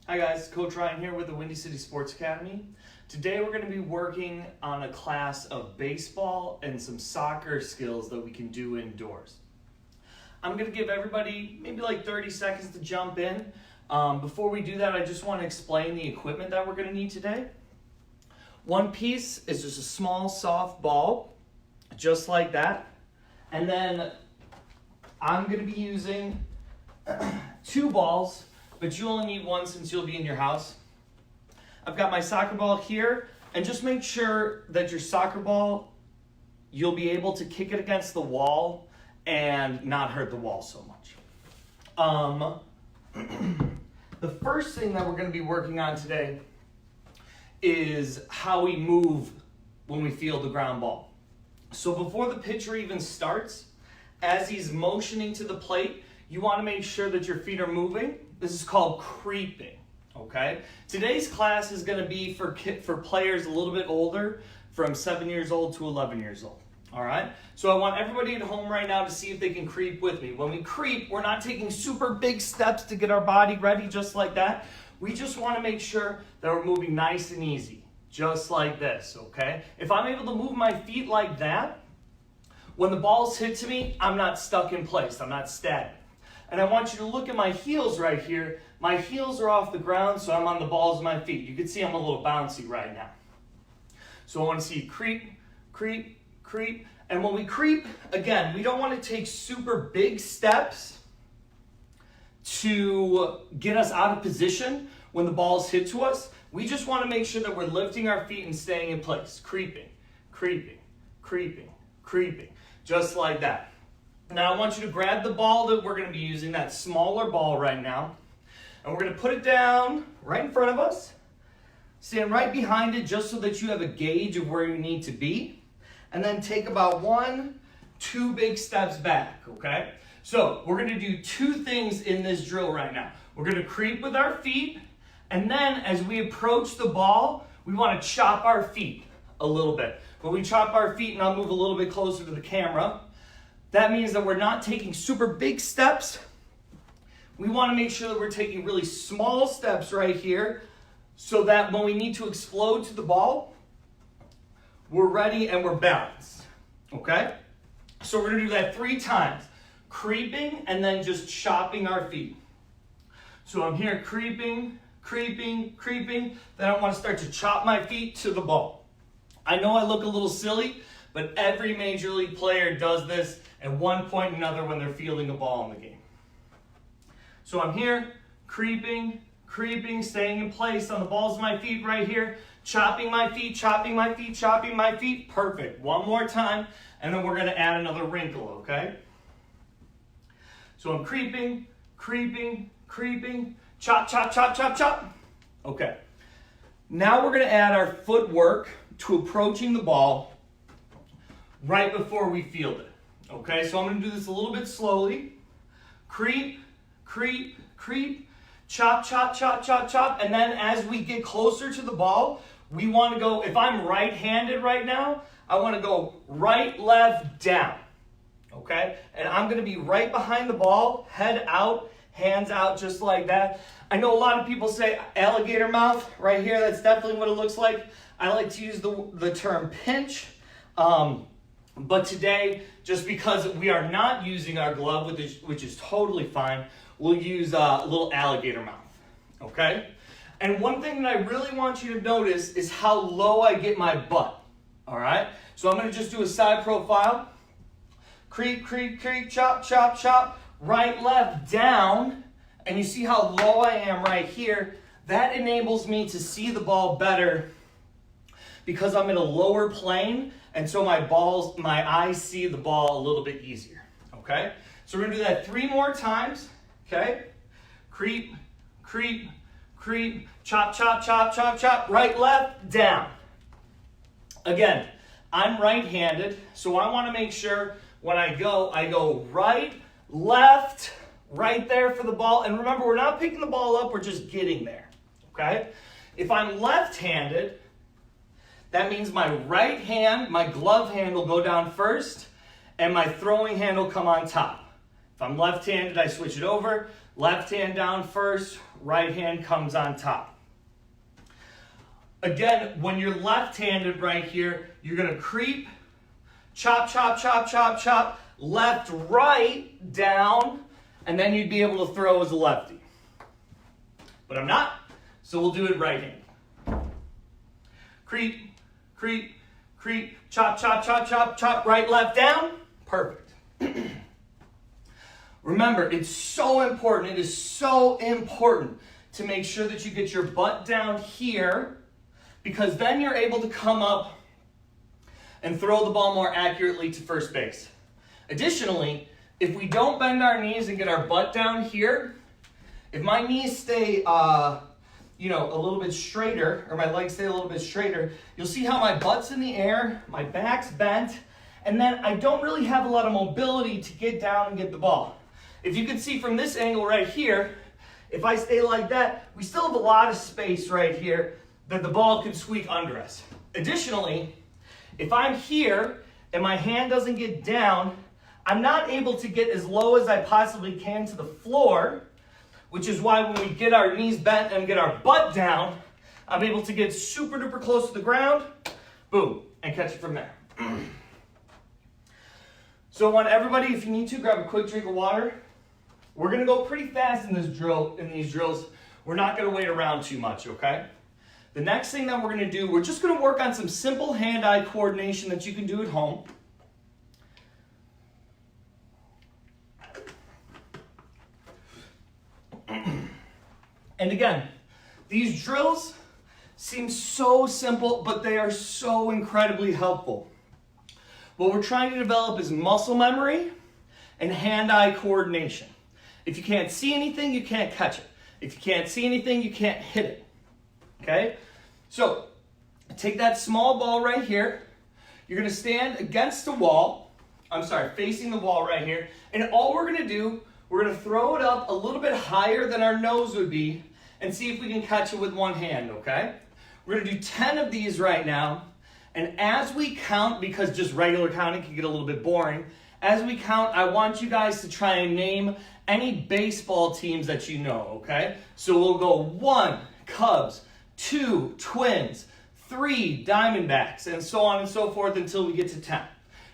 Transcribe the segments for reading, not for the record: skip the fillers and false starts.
Hi guys, Coach Ryan here with the Windy City Sports Academy. Today we're going to be working on a class of baseball and some soccer skills that we can do indoors. I'm going to give everybody maybe like 30 seconds to jump in. Before we do that, I just want to explain the equipment that we're going to need today. One piece is just a small soft ball, just like that. And then I'm going to be using two balls, but you only need one since you'll be in your house. I've got my soccer ball here, and just make sure that your soccer ball, you'll be able to kick it against the wall and not hurt the wall so much. The first thing that we're going to be working on today is how we move when we field the ground ball. So before the pitcher even starts, as he's motioning to the plate, you want to make sure that your feet are moving. This is called creeping, okay? Today's class is going to be for players a little bit older, from 7 years old to 11 years old, all right? So I want everybody at home right now to see if they can creep with me. When we creep, we're not taking super big steps to get our body ready just like that. We just want to make sure that we're moving nice and easy, just like this, okay? If I'm able to move my feet like that, when the ball's hit to me, I'm not stuck in place, I'm not static. And I want you to look at my heels right here. My heels are off the ground, so I'm on the balls of my feet. You can see I'm a little bouncy right now. So I want to see creep, creep, creep. And when we creep, again, we don't want to take super big steps to get us out of position when the ball's hit to us. We just want to make sure that we're lifting our feet and staying in place. Creeping, creeping, creeping, creeping. Just like that. Now I want you to grab the ball that we're going to be using, that smaller ball right now, and we're going to put it down right in front of us. Stand right behind it just so that you have a gauge of where you need to be. And then take about 2 big steps back, okay? So we're going to do 2 things in this drill right now. We're going to creep with our feet, and then as we approach the ball, we want to chop our feet a little bit. When we chop our feet, and I'll move a little bit closer to the camera, that means that we're not taking super big steps. We want to make sure that we're taking really small steps right here so that when we need to explode to the ball, we're ready and we're balanced, okay? So we're going to do that 3 times, creeping and then just chopping our feet. So I'm here creeping, creeping, creeping, then I want to start to chop my feet to the ball. I know I look a little silly, but every major league player does this at one point or another when they're fielding a ball in the game. So I'm here, creeping, creeping, staying in place on the balls of my feet right here, chopping my feet, chopping my feet, chopping my feet. Perfect. One more time, and then we're going to add another wrinkle, okay? So I'm creeping, creeping, creeping, chop, chop, chop, chop, chop. Okay. Now we're going to add our footwork to approaching the ball right before we field it. Okay, so I'm going to do this a little bit slowly. Creep, creep, creep, chop, chop, chop, chop, chop. And then as we get closer to the ball, we want to go, if I'm right-handed right now, I want to go right, left, down. Okay, and I'm going to be right behind the ball, head out, hands out, just like that. I know a lot of people say alligator mouth right here. That's definitely what it looks like. I like to use the term pinch. But today, just because we are not using our glove, which is totally fine, we'll use a little alligator mouth, okay? And one thing that I really want you to notice is how low I get my butt, all right? So I'm going to just do a side profile. Creep, creep, creep, chop, chop, chop, right, left, down. And you see how low I am right here. That enables me to see the ball better because I'm in a lower plane, and so my eyes see the ball a little bit easier, okay? So we're gonna do that 3 more times, okay? Creep, creep, creep, chop, chop, chop, chop, chop, right, left, down. Again, I'm right-handed, so I wanna make sure when I go right, left, right there for the ball. And remember, we're not picking the ball up, we're just getting there, okay? If I'm left-handed, that means my right hand, my glove hand will go down first, and my throwing hand will come on top. If I'm left-handed, I switch it over. Left hand down first, right hand comes on top. Again, when you're left-handed right here, you're gonna creep, chop, chop, chop, chop, chop, left, right, down, and then you'd be able to throw as a lefty. But I'm not, so we'll do it right-handed. Creep, creep, creep, chop, chop, chop, chop, chop, right, left, down. Perfect. Remember, it's so important, it is so important to make sure that you get your butt down here, because then you're able to come up and throw the ball more accurately to first base. Additionally, if we don't bend our knees and get our butt down here, if my knees stay a little bit straighter, or my legs stay a little bit straighter, you'll see how my butt's in the air, my back's bent, and then I don't really have a lot of mobility to get down and get the ball. If you can see from this angle right here, if I stay like that, we still have a lot of space right here that the ball can squeak under us. Additionally, if I'm here and my hand doesn't get down, I'm not able to get as low as I possibly can to the floor, which is why when we get our knees bent and get our butt down, I'm able to get super duper close to the ground, boom, and catch it from there. So I want everybody, if you need to, grab a quick drink of water. We're gonna go pretty fast in these drills. We're not gonna wait around too much, okay? The next thing that we're gonna do, we're just gonna work on some simple hand-eye coordination that you can do at home. And again, these drills seem so simple, but they are so incredibly helpful. What we're trying to develop is muscle memory and hand-eye coordination. If you can't see anything, you can't catch it. If you can't see anything, you can't hit it. Okay? So, take that small ball right here. You're going to stand against the wall. Facing the wall right here. And all we're going to do, we're going to throw it up a little bit higher than our nose would be and see if we can catch it with one hand, okay? We're going to do 10 of these right now. And as we count, because just regular counting can get a little bit boring, as we count, I want you guys to try and name any baseball teams that you know, okay? So we'll go 1, Cubs, 2, Twins, 3, Diamondbacks, and so on and so forth until we get to 10.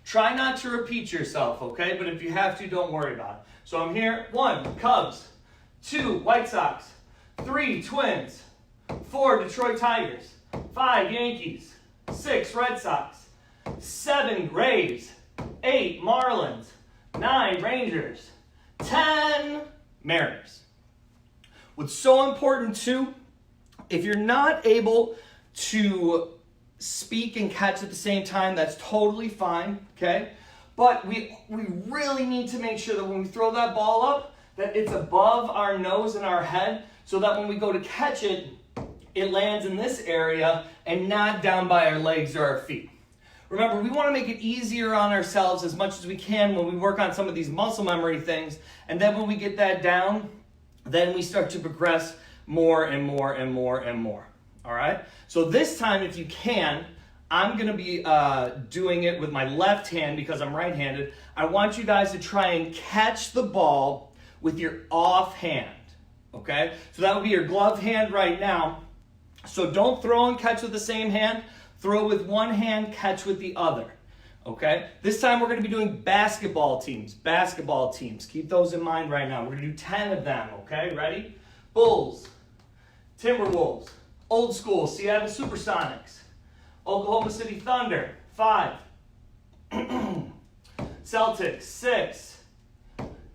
Try not to repeat yourself, okay? But if you have to, don't worry about it. So I'm here, 1, Cubs, 2, White Sox, 3, Twins, 4, Detroit Tigers, 5, Yankees, 6, Red Sox, 7, Braves, 8, Marlins, 9, Rangers, 10, Mariners. What's so important too, if you're not able to speak and catch at the same time, that's totally fine, okay? But we really need to make sure that when we throw that ball up, that it's above our nose and our head, so that when we go to catch it, it lands in this area and not down by our legs or our feet. Remember, we want to make it easier on ourselves as much as we can when we work on some of these muscle memory things. And then when we get that down, then we start to progress more and more and more and more. All right? So this time, if you can, I'm going to be doing it with my left hand because I'm right-handed. I want you guys to try and catch the ball with your off hand. Okay? So that would be your glove hand right now. So don't throw and catch with the same hand. Throw with one hand, catch with the other. Okay? This time we're going to be doing basketball teams. Basketball teams. Keep those in mind right now. We're going to do 10 of them. Okay? Ready? Bulls. Timberwolves. Old School. Seattle Supersonics. Oklahoma City Thunder. 5. Celtics. 6.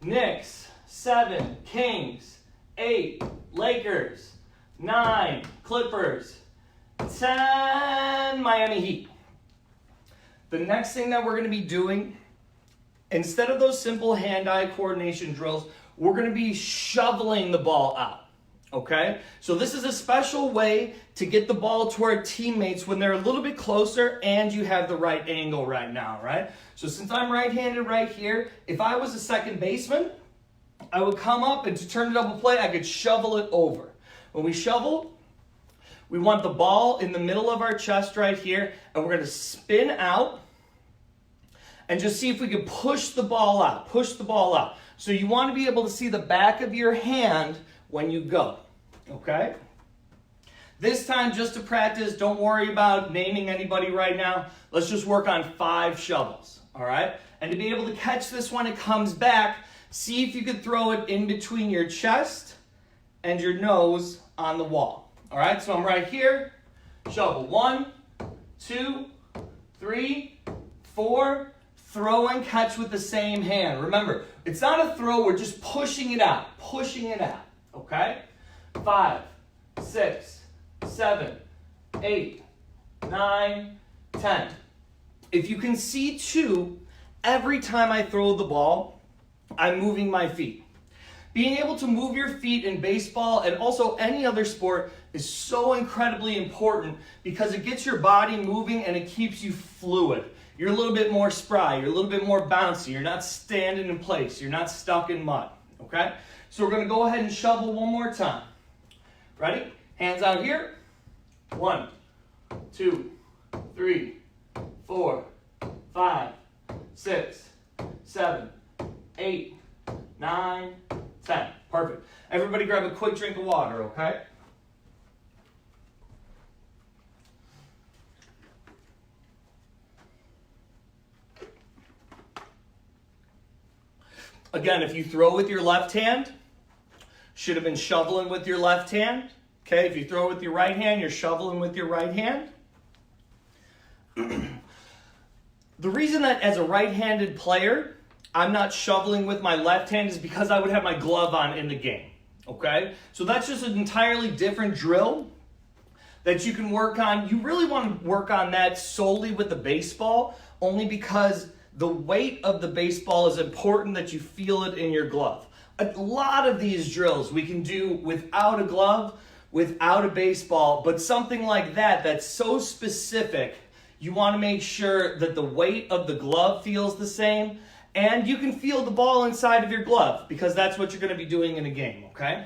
Knicks. 7. Kings. 8. Lakers. 9. Clippers. 10 Miami Heat. The next thing that we're going to be doing, instead of those simple hand-eye coordination drills, we're going to be shoveling the ball out. Okay? So this is a special way to get the ball to our teammates when they're a little bit closer and you have the right angle right now, right? So since I'm right-handed right here, if I was a second baseman, I would come up and to turn a double play, I could shovel it over. When we shovel, we want the ball in the middle of our chest right here, and we're going to spin out and just see if we can push the ball out. Push the ball out. So you want to be able to see the back of your hand when you go, okay? This time, just to practice, don't worry about naming anybody right now. Let's just work on 5 shovels, all right? And to be able to catch this when it comes back, see if you could throw it in between your chest and your nose on the wall, all right? So I'm right here, shovel 1, 2, 3, 4, throw and catch with the same hand. Remember, it's not a throw, we're just pushing it out, okay? 5, 6, 7, 8, 9, 10. If you can see too, every time I throw the ball, I'm moving my feet. Being able to move your feet in baseball and also any other sport is so incredibly important because it gets your body moving and it keeps you fluid. You're a little bit more spry, you're a little bit more bouncy, you're not standing in place, you're not stuck in mud, okay? So we're gonna go ahead and shovel one more time. Ready? Hands out here. 1, 2, 3, 4, 5, 6, 7, 8, 9, 10. Perfect. Everybody grab a quick drink of water, okay? Again, if you throw with your left hand, should have been shoveling with your left hand. Okay, if you throw with your right hand, you're shoveling with your right hand. The reason that as a right-handed player, I'm not shoveling with my left hand is because I would have my glove on in the game. Okay, so that's just an entirely different drill that you can work on. You really want to work on that solely with the baseball, only because the weight of the baseball is important that you feel it in your glove. A lot of these drills we can do without a glove, without a baseball, but something like that that's so specific, you want to make sure that the weight of the glove feels the same and you can feel the ball inside of your glove because that's what you're going to be doing in a game, okay?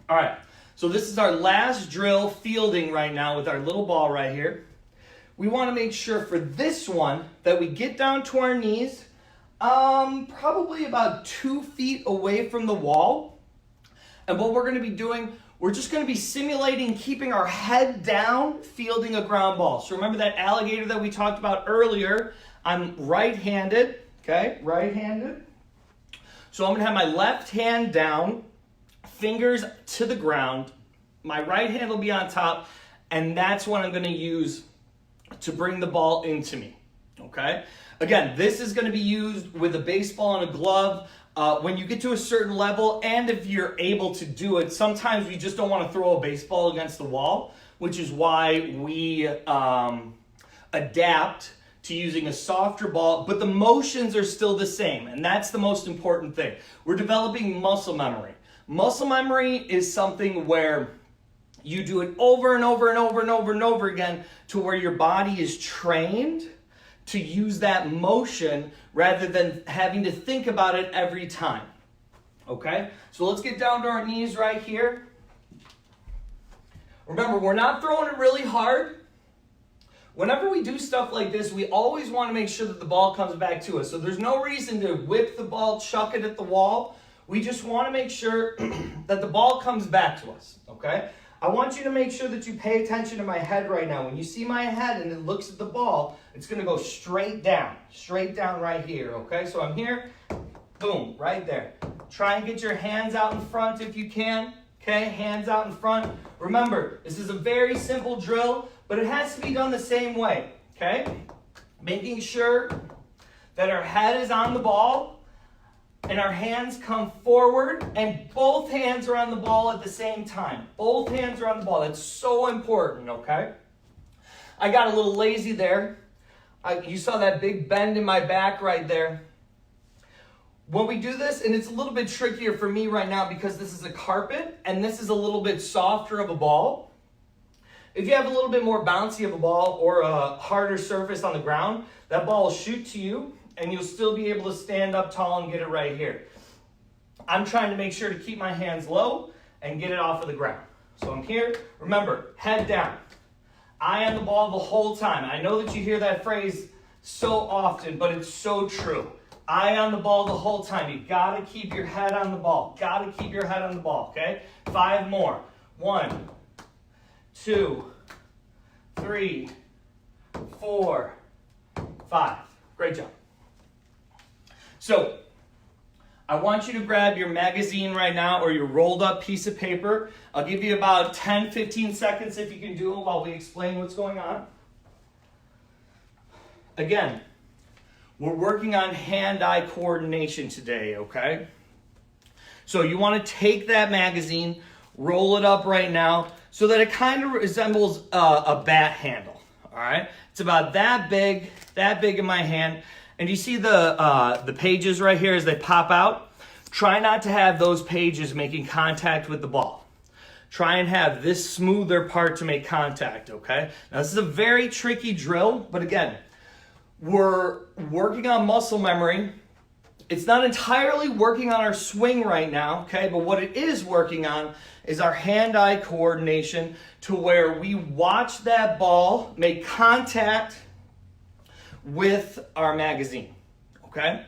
All right, so this is our last drill fielding right now with our little ball right here. We want to make sure for this one that we get down to our knees, probably about 2 feet away from the wall. And what we're going to be doing, we're just going to be simulating keeping our head down, fielding a ground ball. So remember that alligator that we talked about earlier? I'm right-handed, okay? Right-handed. So I'm going to have my left hand down, fingers to the ground. My right hand will be on top, and that's what I'm going to use to bring the ball into me, okay? Again, this is going to be used with a baseball and a glove when you get to a certain level, and if you're able to do it. Sometimes we just don't want to throw a baseball against the wall, which is why we adapt to using a softer ball, but the motions are still the same, and that's the most important thing. We're developing muscle memory. Muscle memory is something where you do it over and over and over and over and over again to where your body is trained to use that motion rather than having to think about it every time. Okay? So let's get down to our knees right here. Remember, we're not throwing it really hard. Whenever we do stuff like this, we always want to make sure that the ball comes back to us. So there's no reason to whip the ball, chuck it at the wall. We just want to make sure that the ball comes back to us. Okay? I want you to make sure that you pay attention to my head right now. When you see my head and it looks at the ball, it's going to go straight down right here, okay? So I'm here, boom, right there. Try and get your hands out in front if you can, okay? Hands out in front. Remember, this is a very simple drill, but it has to be done the same way, okay? Making sure that our head is on the ball, and our hands come forward, and both hands are on the ball at the same time. Both hands are on the ball. That's so important, okay? I got a little lazy there. You saw that big bend in my back right there. When we do this, and it's a little bit trickier for me right now because this is a carpet, and this is a little bit softer of a ball. If you have a little bit more bouncy of a ball or a harder surface on the ground, that ball will shoot to you, and you'll still be able to stand up tall and get it right here. I'm trying to make sure to keep my hands low and get it off of the ground. So I'm here. Remember, head down. Eye on the ball the whole time. I know that you hear that phrase so often, but it's so true. Eye on the ball the whole time. You gotta keep your head on the ball. Gotta keep your head on the ball, okay? 5 more. 1, 2, 3, 4, 5. Great job. So, I want you to grab your magazine right now or your rolled up piece of paper. I'll give you about 10, 15 seconds if you can do it while we explain what's going on. Again, we're working on hand-eye coordination today, okay? So you want to take that magazine, roll it up right now so that it kind of resembles a bat handle, all right? It's about that big in my hand. And you see the pages right here as they pop out? Try not to have those pages making contact with the ball. Try and have this smoother part to make contact, okay? Now this is a very tricky drill, but again, we're working on muscle memory. It's not entirely working on our swing right now, okay? But what it is working on is our hand-eye coordination to where we watch that ball make contact with our magazine, okay?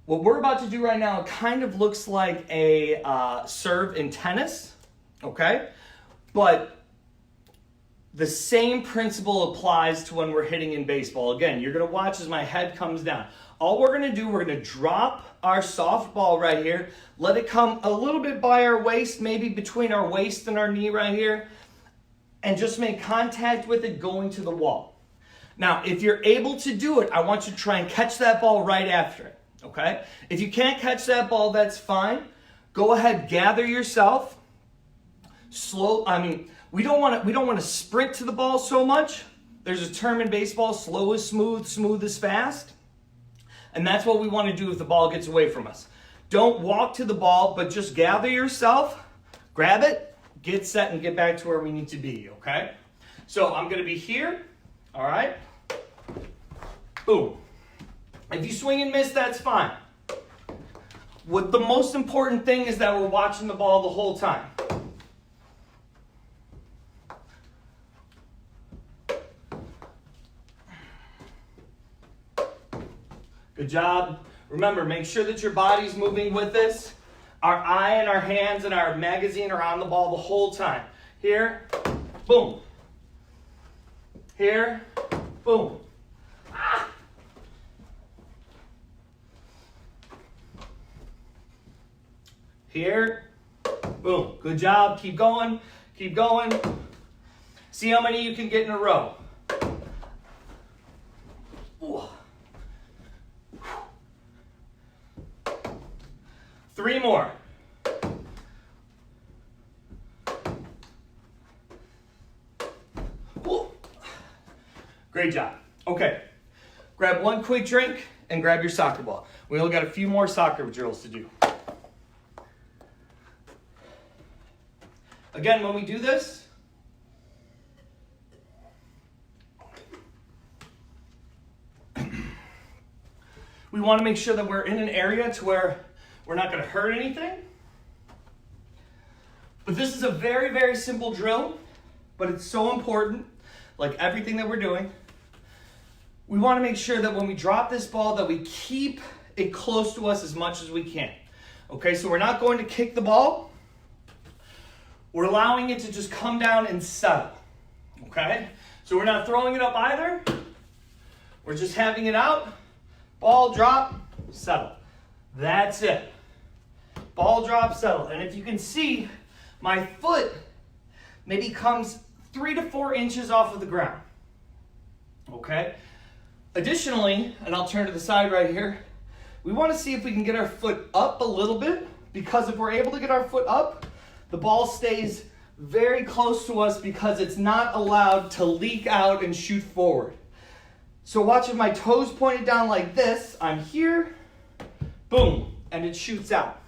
What we're about to do right now kind of looks like a serve in tennis, okay? But the same principle applies to when we're hitting in baseball. Again, you're gonna watch as my head comes down. All we're gonna do, we're gonna drop our softball right here, let it come a little bit by our waist, maybe between our waist and our knee right here, and just make contact with it going to the wall. Now, if you're able to do it, I want you to try and catch that ball right after it, okay? If you can't catch that ball, that's fine. Go ahead, gather yourself. We don't want to sprint to the ball so much. There's a term in baseball, slow is smooth, smooth is fast. And that's what we want to do if the ball gets away from us. Don't walk to the ball, but just gather yourself, grab it, get set, and get back to where we need to be, okay? So I'm going to be here, all right? Boom. If you swing and miss, that's fine. What the most important thing is that we're watching the ball the whole time. Good job. Remember, make sure that your body's moving with this. Our eye and our hands and our magazine are on the ball the whole time. Here, boom. Here, boom. Ah. Here, boom. Good job. Keep going. Keep going. See how many you can get in a row. Ooh. 3 more. Ooh. Great job. Okay. Grab one quick drink and grab your soccer ball. We only got a few more soccer drills to do. Again, when we do this, we want to make sure that we're in an area to where we're not going to hurt anything. But this is a very, very simple drill, but it's so important, like everything that we're doing. We want to make sure that when we drop this ball that we keep it close to us as much as we can. Okay, so we're not going to kick the ball. We're allowing it to just come down and settle. Okay, so we're not throwing it up either. We're just having it out. Ball drop, settle. That's it. Ball drop, settle. And if you can see, my foot maybe comes 3 to 4 inches off of the ground. Okay? Additionally, and I'll turn to the side right here, we want to see if we can get our foot up a little bit, because if we're able to get our foot up, the ball stays very close to us because it's not allowed to leak out and shoot forward. So watch, if my toes pointed down like this, I'm here, boom, and it shoots out.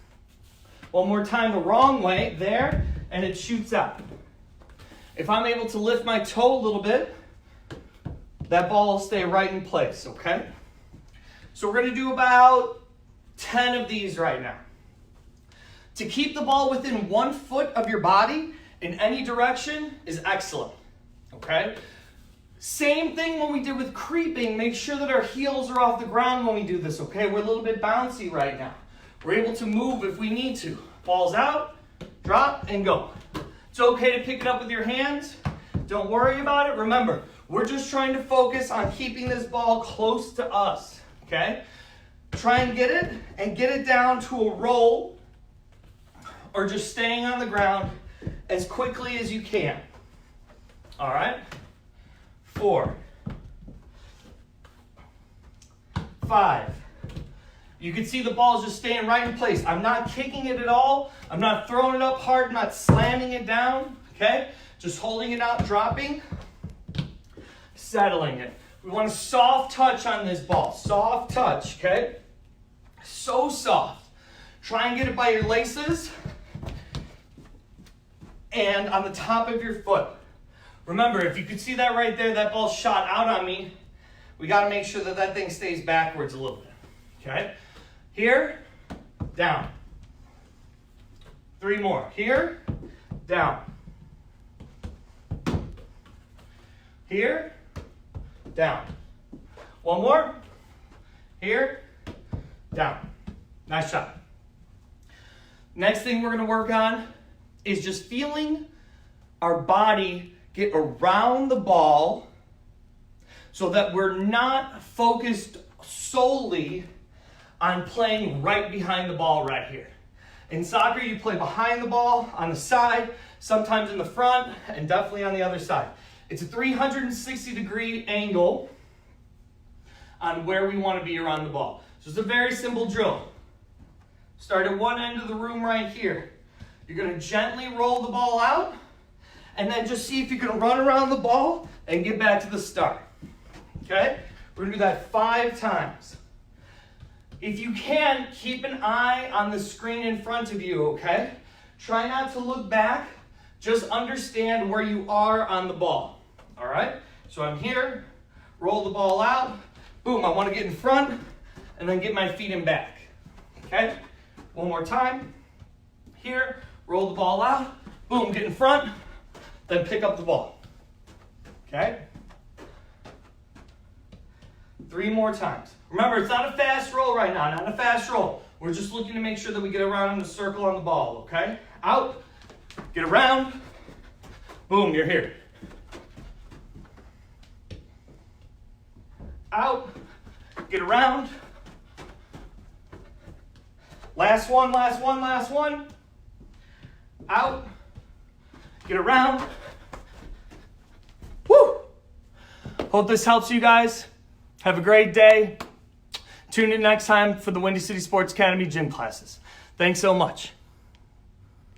One more time the wrong way, there, and it shoots out. If I'm able to lift my toe a little bit, that ball will stay right in place, okay? So we're going to do about 10 of these right now. To keep the ball within 1 foot of your body in any direction is excellent, okay? Same thing when we did with creeping. Make sure that our heels are off the ground when we do this, okay? We're a little bit bouncy right now. We're able to move if we need to. Balls out, drop, and go. It's okay to pick it up with your hands. Don't worry about it. Remember, we're just trying to focus on keeping this ball close to us, okay? Try and get it down to a roll or just staying on the ground as quickly as you can. All right? 4, 5. You can see the ball's just staying right in place. I'm not kicking it at all. I'm not throwing it up hard. I'm not slamming it down, okay? Just holding it out, dropping, settling it. We want a soft touch on this ball. Soft touch, okay? So soft. Try and get it by your laces and on the top of your foot. Remember, if you could see that right there, that ball shot out on me. We got to make sure that that thing stays backwards a little bit, okay? Here, down. 3 more. Here, down. Here, down. 1 more. Here, down. Nice shot. Next thing we're going to work on is just feeling our body get around the ball so that we're not focused solely on playing right behind the ball right here. In soccer, you play behind the ball, on the side, sometimes in the front, and definitely on the other side. It's a 360-degree angle on where we want to be around the ball. So it's a very simple drill. Start at one end of the room right here. You're going to gently roll the ball out, and then just see if you can run around the ball and get back to the start. Okay? We're going to do that 5 times. If you can, keep an eye on the screen in front of you, okay? Try not to look back. Just understand where you are on the ball. All right? So I'm here, roll the ball out. Boom, I want to get in front and then get my feet in back. Okay? One more time. Here, roll the ball out. Boom, get in front. Then pick up the ball. Okay? 3 more times. Remember, it's not a fast roll right now, not a fast roll. We're just looking to make sure that we get around in a circle on the ball, okay? Out, get around, boom, you're here. Out, get around. Last one, last one, last one. Out, get around. Woo! Hope this helps you guys. Have a great day. Tune in next time for the Windy City Sports Academy gym classes. Thanks so much.